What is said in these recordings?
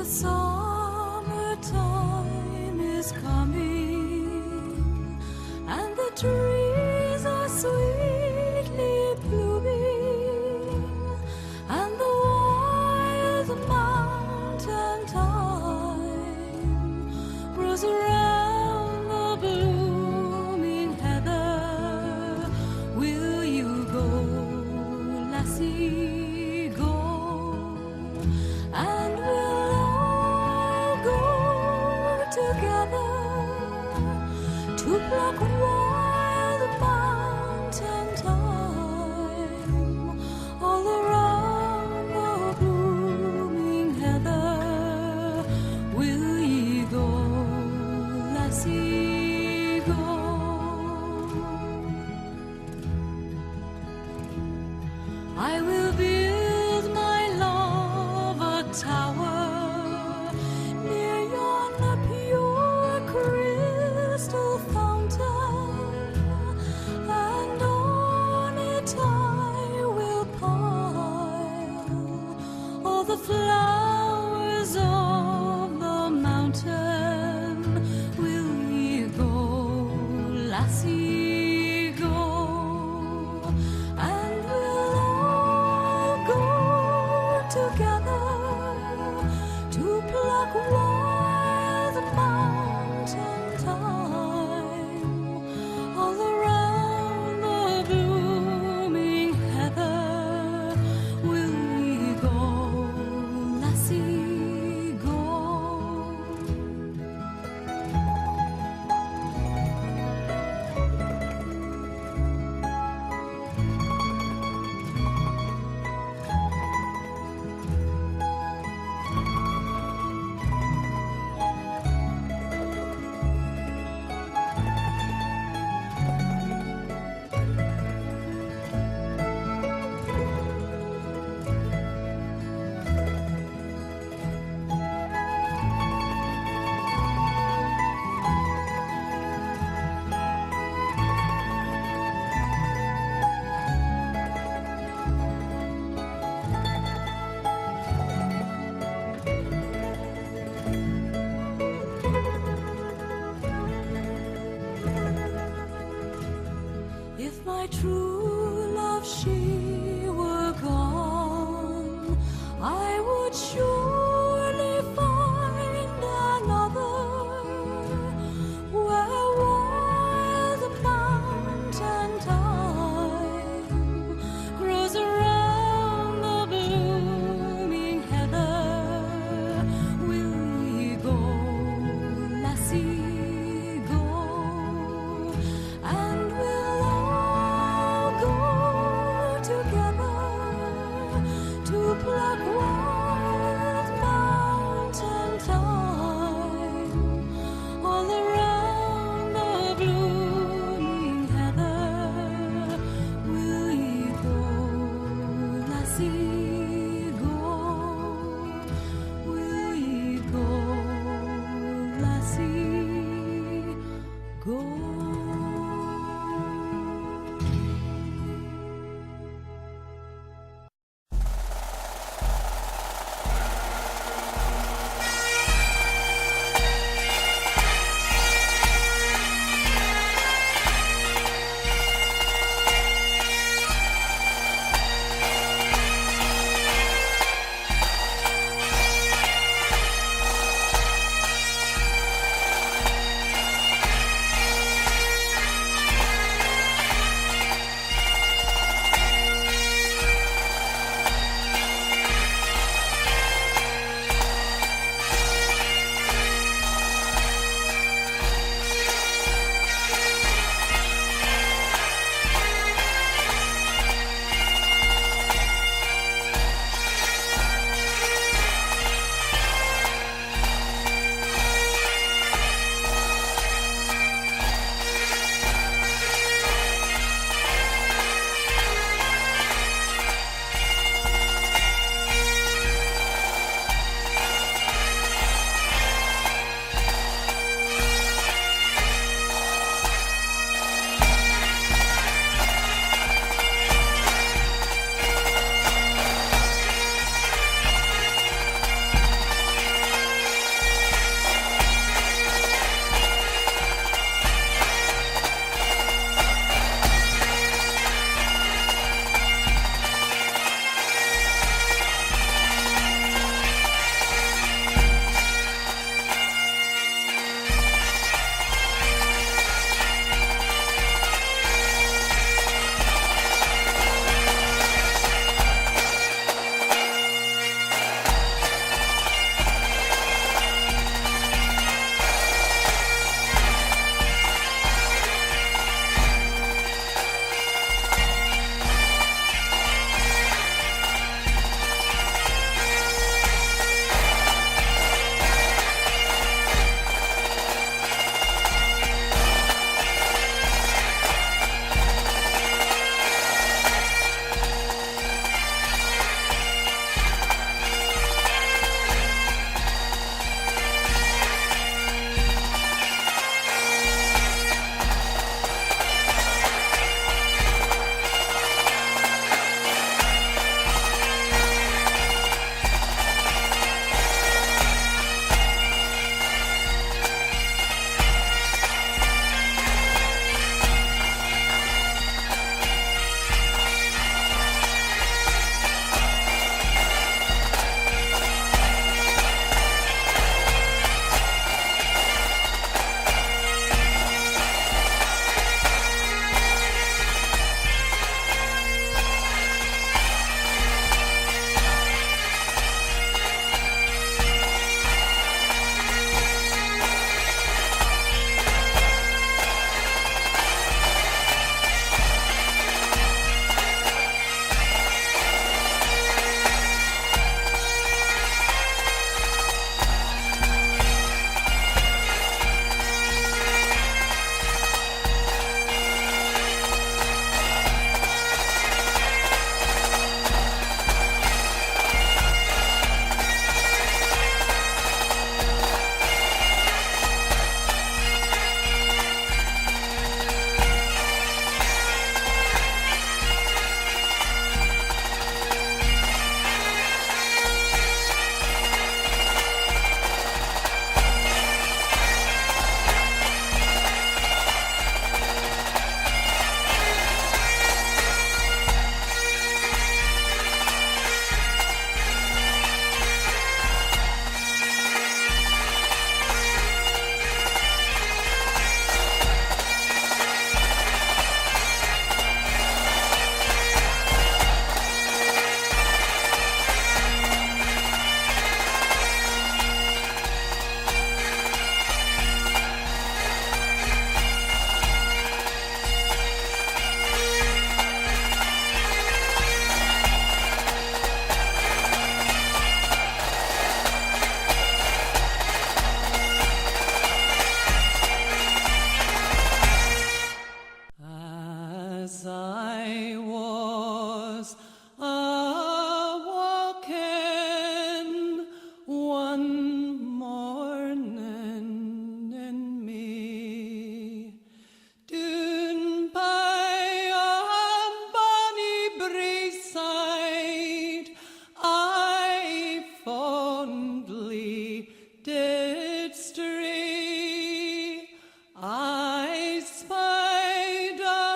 summertime is coming, and the trees are sweetly blooming, and the wild mountain thyme grows around the blooming heather. Will you go, lassie, go? And we'll all go together to pluck wild mountain thyme all around the blooming heather. Will ye go, lassie, go? I will build my love a tower near yonder pure crystal fountain, and on it I will pile all the flowers of the mountain. Will ye go, lassie, go? And we'll all go together to pluck wild mountain thyme all around the blooming heather. Will ye go, lassie, go? If my true love, she were gone, I would surely find another where wild mountain thyme grows around the blooming heather. Will ye go, lassie, go? And we'll all go together I was a-walking one morning in May, down by a bonny braeside, I fondly did stray. I spied a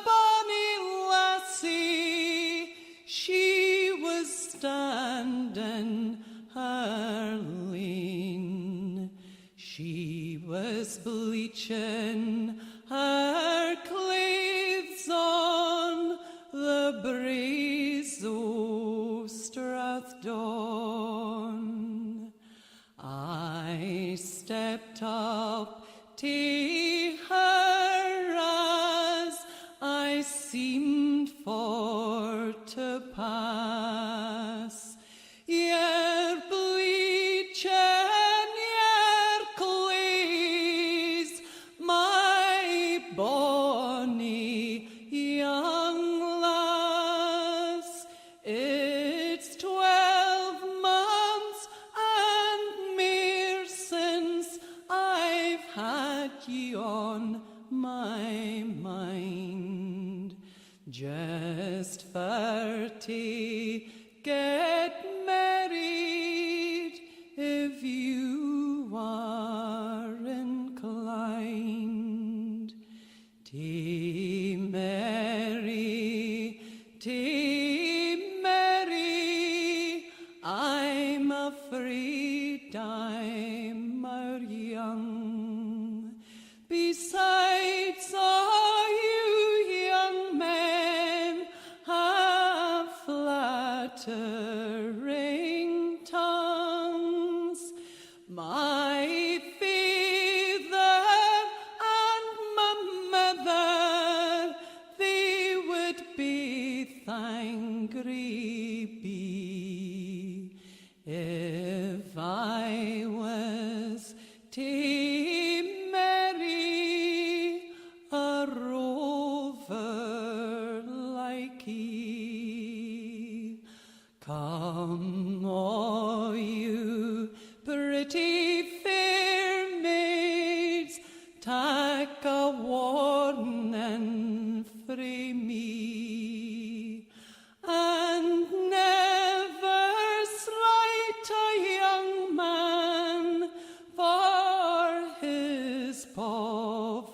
bonny lassie, she was standing her lean. She was bleaching her clothes on the braes o' Strathdon. I stepped up to her as I seemed for to pass. Yer bleaching yer clothes, my bonny young lass. It's 12 months and more since I've had ye on my mind, just for to get married if you are inclined. To marry, I'm afraid I'm more young. Besides, all you young men have flattering tongues. My father and my mother, they would be angry be if I was to marry a rover like ye. Come, all you pretty fair maids, take a warning frae me, and never slight a young man for his poverty,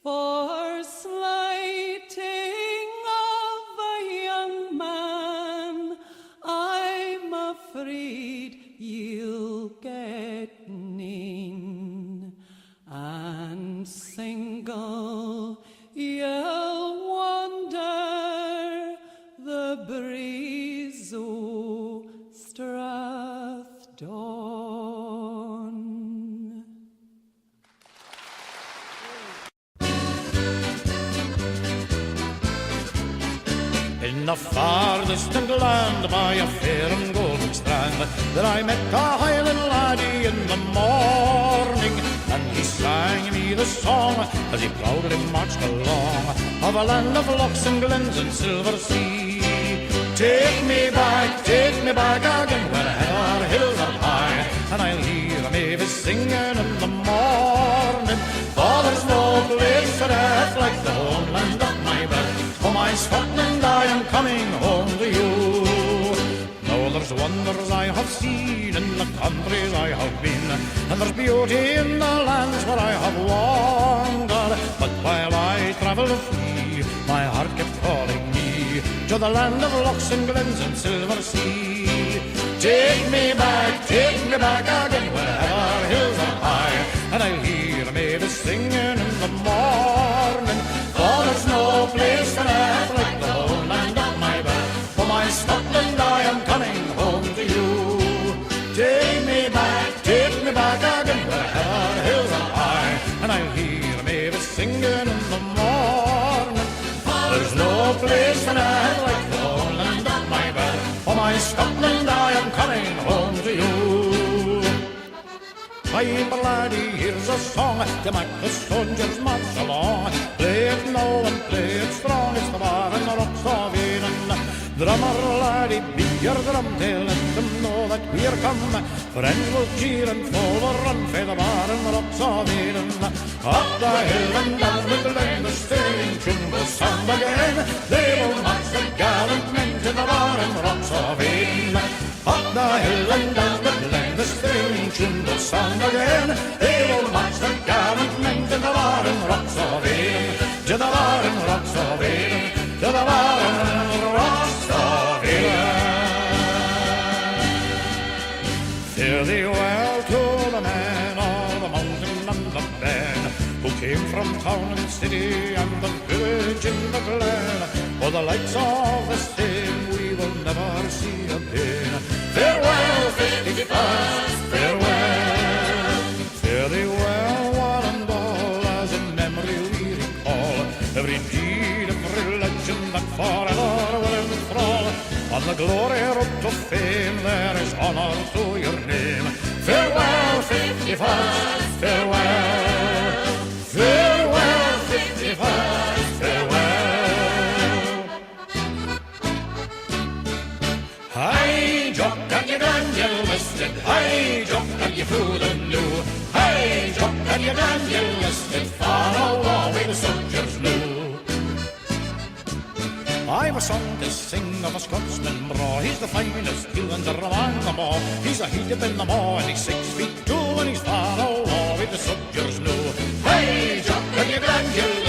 for slighting of a young man, I'm afraid you'll get none, and single you'll wander the breeze o' Strathdon. In the far distant land by a fair and golden strand, there I met a Highland laddie in the morning, and he sang me the song as he proudly marched along, of a land of lochs and glens and silver sea. Take me back again where our hills are high, and I'll hear Mavis singing in the morning. For there's no place on earth like the homeland of my birth. Oh, my Scotland, I am coming home to you. Now there's wonders I have seen in the countries I have been, and there's beauty in the lands where I have wandered. But while I travelled free, my heart kept calling me to the land of lochs and glens and silver sea. Take me back again where our hills are high, and I'll hear Mavis singing in the morning. For there's no place on earth like the homeland of my birth. For my Scotland, I am coming home to you. Take me back again where our hills are high, and I'll hear Mavis singing in the morning. There's no place on earth like the homeland of my birth. For my Scotland, I am coming home to you. I time, laddie, here's a song to make the soldiers march along. Play it now and play it strong, it's the bar and the rocks of Eden. Drummer, laddie, beat your drum to let them know that we're come. Friends will cheer and foe will run for the bar and the rocks of Eden. Up the hill and down the glen, the stirring tune will sound again. They will march the gallant men to the bar and the rocks of Eden. Up the hill and down the glen, the stirring tune will sound again. They will march the gallant men to the bar and the rocks of Eden. To the bar and the rocks of Eden. To the bar and the rocks of Eden. Fare thee well to the man of the mountain and the glen, who came from town and city and the village in the glen. For the likes of the same we will never see again. Farewell, 51st, farewell. Fare thee well, one and all, as in memory we recall every deed of religion that forever will enthrall. On the glory road to fame there is honor to your name. Farewell, 51st, farewell. Farewell, 51st, farewell. Hi, Jock, and you Daniel listed. Hi, Jock, and you food and new. Hi, Jock, and you Daniel listed. Far away the soldiers knew. I've a song to sing of a Scotsman braw. He's the finest Highlander among them all. He's a heat up in the maw and he's 6 feet 2 and he's far away the soldiers know. Hey, Jock, and you Daniel